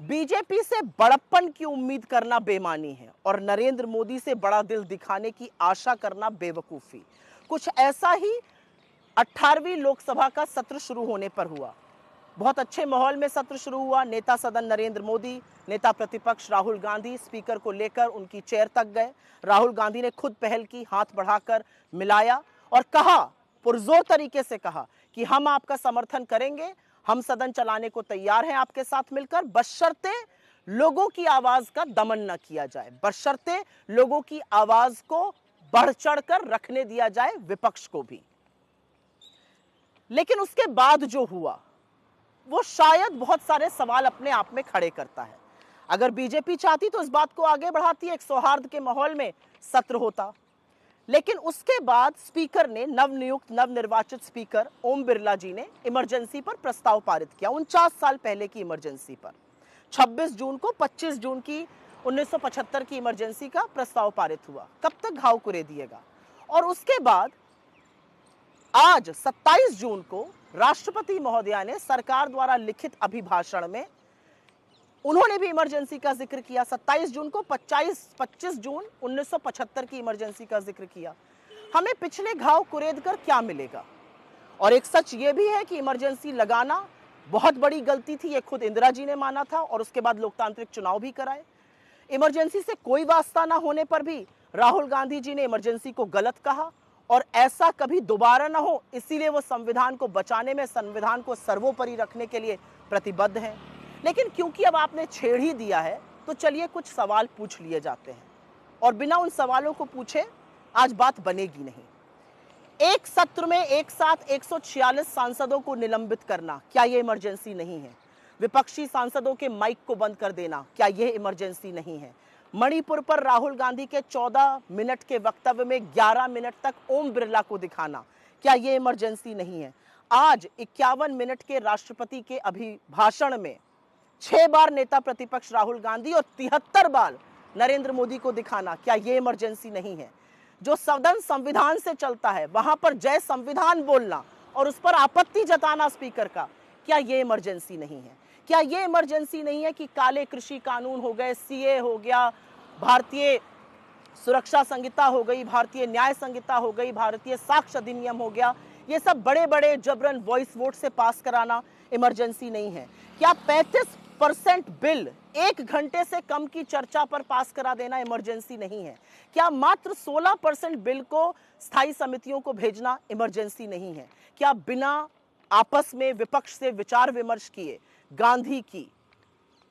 BJP से बड़प्पन की उम्मीद करना बेमानी है और नरेंद्र मोदी से बड़ा दिल दिखाने की आशा करना बेवकूफी। कुछ ऐसा ही 18वीं लोकसभा का सत्र शुरू होने पर हुआ। बहुत अच्छे माहौल में सत्र शुरू हुआ। नेता सदन नरेंद्र मोदी, नेता प्रतिपक्ष राहुल गांधी स्पीकर को लेकर उनकी चेयर तक गए। राहुल गांधी ने खुद पहल की, हाथ बढ़ाकर मिलाया और कहा, पुरजोर तरीके से कहा कि हम आपका समर्थन करेंगे, हम सदन चलाने को तैयार हैं आपके साथ मिलकर, बशर्ते लोगों की आवाज का दमन न किया जाए, बशर्ते लोगों की आवाज को बढ़ चढ़कर रखने दिया जाए, विपक्ष को भी। लेकिन उसके बाद जो हुआ वो शायद बहुत सारे सवाल अपने आप में खड़े करता है। अगर बीजेपी चाहती तो इस बात को आगे बढ़ाती, एक सौहार्द के माहौल में सत्र होता। लेकिन उसके बाद स्पीकर ने, नवनियुक्त नवनिर्वाचित स्पीकर ओम बिरला जी ने इमरजेंसी पर प्रस्ताव पारित किया, 49 साल पहले की इमरजेंसी पर। 26 जून को 25 जून की 1975 की इमरजेंसी का प्रस्ताव पारित हुआ। कब तक घाव कुरे दिएगा। और उसके बाद आज 27 जून को राष्ट्रपति महोदया ने सरकार द्वारा लिखित अभिभाषण में उन्होंने भी इमरजेंसी का जिक्र किया। 27 जून को 25 जून 1975 की इमरजेंसी का जिक्र किया। हमें पिछले घाव कुरेद कर क्या मिलेगा। और एक सच ये भी है कि इमरजेंसी लगाना बहुत बड़ी गलती थी, ये खुद इंदिरा जी ने माना था और उसके बाद लोकतांत्रिक चुनाव भी कराए। इमरजेंसी से कोई वास्ता ना होने पर भी राहुल गांधी जी ने इमरजेंसी को गलत कहा और ऐसा कभी दोबारा ना हो, इसीलिए वो संविधान को बचाने में, संविधान को सर्वोपरि रखने के लिए प्रतिबद्ध हैं। लेकिन क्योंकि अब आपने छेड़ ही दिया है तो चलिए कुछ सवाल पूछ लिए जाते हैं और बिना उन सवालों को पूछे आज बात बनेगी नहीं। एक सत्र में एक साथ 146 सांसदों को निलंबित करना, क्या यह इमरजेंसी नहीं है? विपक्षी सांसदों के माइक को बंद कर देना, क्या यह इमरजेंसी नहीं है? मणिपुर पर राहुल गांधी के 14 मिनट के वक्तव्य में 11 मिनट तक ओम बिरला को दिखाना, क्या यह इमरजेंसी नहीं है? आज 51 मिनट के राष्ट्रपति के अभिभाषण में 6 बार नेता प्रतिपक्ष राहुल गांधी और 73 बार नरेंद्र मोदी को दिखाना, क्या यह इमरजेंसी नहीं है? जो सदन संविधान से चलता है वहां पर जय संविधान बोलना और उस पर आपत्ति जताना स्पीकर का, क्या यह इमरजेंसी नहीं है? क्या यह इमरजेंसी नहीं है कि काले कृषि कानून हो गए, सीए हो गया, भारतीय सुरक्षा संहिता हो गई, भारतीय न्याय संहिता हो गई, भारतीय साक्ष्य अधिनियम हो गया, ये सब बड़े बड़े जबरन वॉइस वोट से पास कराना इमरजेंसी नहीं है? क्या 35% बिल 1 घंटे से कम की चर्चा पर पास करा देना इमरजेंसी नहीं है? क्या मात्र 16% बिल को स्थायी समितियों को भेजना इमरजेंसी नहीं है? क्या बिना आपस में विपक्ष से विचार विमर्श किए गांधी की,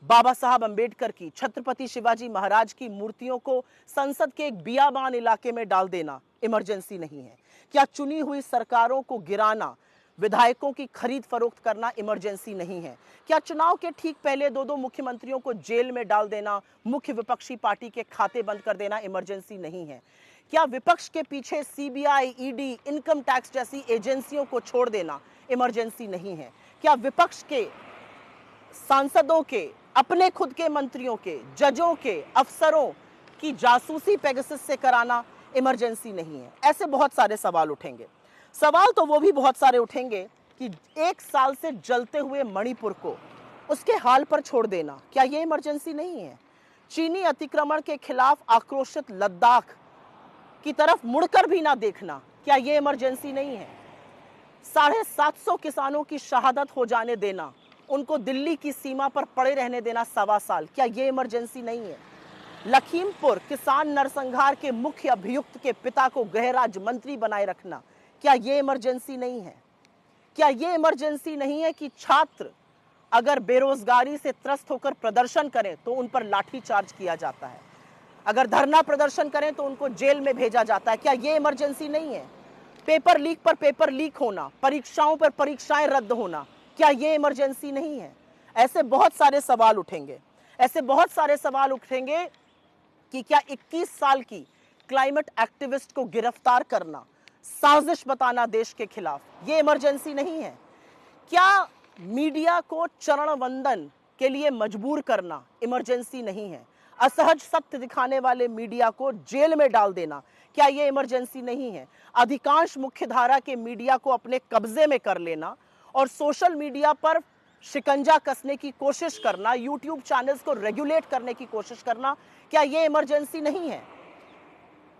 बाबा साहब अंबेडकर की, छत्रपति शिवाजी महाराज की मूर्तियों को संसद के एक बियाबान इलाके में डाल देना इमरजेंसी नहीं है? क्या चुनी हुई सरकारों को गिराना, विधायकों की खरीद फरोख्त करना इमरजेंसी नहीं है? क्या चुनाव के ठीक पहले 2 मुख्यमंत्रियों को जेल में डाल देना, मुख्य विपक्षी पार्टी के खाते बंद कर देना इमरजेंसी नहीं है? क्या विपक्ष के पीछे सीबीआई, ईडी, इनकम टैक्स जैसी एजेंसियों को छोड़ देना इमरजेंसी नहीं है? क्या विपक्ष के सांसदों के, अपने खुद के मंत्रियों के, जजों के, अफसरों की जासूसी पेगासस से कराना इमरजेंसी नहीं है? ऐसे बहुत सारे सवाल उठेंगे। सवाल तो वो भी बहुत सारे उठेंगे कि 1 साल से जलते हुए मणिपुर को उसके हाल पर छोड़ देना, क्या यह इमरजेंसी नहीं है? चीनी अतिक्रमण के खिलाफ आक्रोशित लद्दाख की तरफ मुड़कर भी ना देखना, क्या यह इमरजेंसी नहीं है? 750 किसानों की शहादत हो जाने देना, उनको दिल्ली की सीमा पर पड़े रहने देना 1.25 साल, क्या यह इमरजेंसी नहीं है? लखीमपुर किसान नरसंहार के मुख्य अभियुक्त के पिता को गृह राज्य मंत्री बनाए रखना, क्या यह इमरजेंसी नहीं है? क्या यह इमरजेंसी नहीं है कि छात्र अगर बेरोजगारी से त्रस्त होकर प्रदर्शन करें तो उन पर लाठी चार्ज किया जाता है, अगर धरना प्रदर्शन करें तो उनको जेल में भेजा जाता है? क्या यह इमरजेंसी नहीं है? पेपर लीक पर पेपर लीक होना, परीक्षाओं पर परीक्षाएं रद्द होना, क्या यह इमरजेंसी नहीं है? ऐसे बहुत सारे सवाल उठेंगे। ऐसे बहुत सारे सवाल उठेंगे कि क्या 21 साल की क्लाइमेट एक्टिविस्ट को गिरफ्तार करना, साजिश बताना देश के खिलाफ, यह इमरजेंसी नहीं है? क्या मीडिया को चरण वंदन के लिए मजबूर करना इमरजेंसी नहीं है? असहज सत्य दिखाने वाले मीडिया को जेल में डाल देना, क्या यह इमरजेंसी नहीं है? अधिकांश मुख्यधारा के मीडिया को अपने कब्जे में कर लेना और सोशल मीडिया पर शिकंजा कसने की कोशिश करना, यूट्यूब चैनल्स को रेगुलेट करने की कोशिश करना, क्या ये इमरजेंसी नहीं है?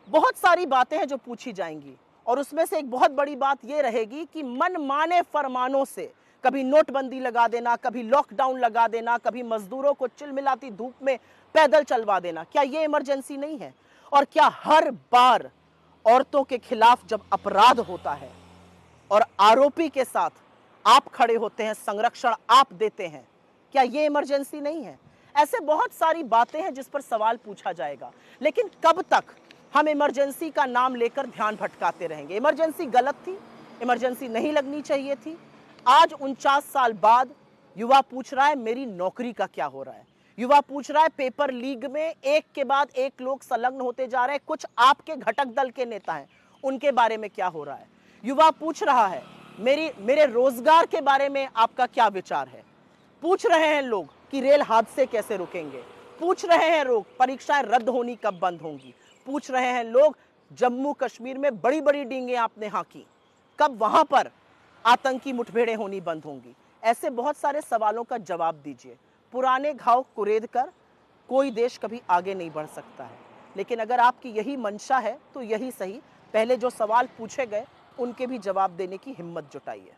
बहुत सारी बातें हैं जो पूछी जाएंगी और उसमें से एक बहुत बड़ी बात यह रहेगी कि मनमाने फरमानों से कभी नोटबंदी लगा देना, कभी लॉकडाउन लगा देना, कभी मजदूरों को चिलमिलाती धूप में पैदल चलवा देना, क्या यह इमरजेंसी नहीं है? और क्या हर बार औरतों के खिलाफ जब अपराध होता है और आरोपी के साथ आप खड़े होते हैं, संरक्षण आप देते हैं, क्या यह इमरजेंसी नहीं है? ऐसे बहुत सारी बातें हैं जिस पर सवाल पूछा जाएगा, लेकिन कब तक हम इमरजेंसी का नाम लेकर ध्यान भटकाते रहेंगे? इमरजेंसी गलत थी, इमरजेंसी नहीं लगनी चाहिए थी। आज 49 साल बाद युवा पूछ रहा है मेरी नौकरी का क्या हो रहा है। युवा पूछ रहा है पेपर लीक में एक के बाद एक लोग संलग्न होते जा रहे हैं, कुछ आपके घटक दल के नेता हैं, उनके बारे में क्या हो रहा है। युवा पूछ रहा है मेरे रोजगार के बारे में आपका क्या विचार है। पूछ रहे हैं लोग कि रेल हादसे कैसे रुकेंगे। पूछ रहे हैं लोग परीक्षाएं रद्द होनी कब बंद होंगी। पूछ रहे हैं लोग जम्मू कश्मीर में बड़ी बड़ी डींगे आपने हाकी, कब वहां पर आतंकी मुठभेड़ें होनी बंद होंगी। ऐसे बहुत सारे सवालों का जवाब दीजिए। पुराने घाव कुरेद कर कोई देश कभी आगे नहीं बढ़ सकता है। लेकिन अगर आपकी यही मंशा है तो यही सही, पहले जो सवाल पूछे गए उनके भी जवाब देने की हिम्मत जुटाइए।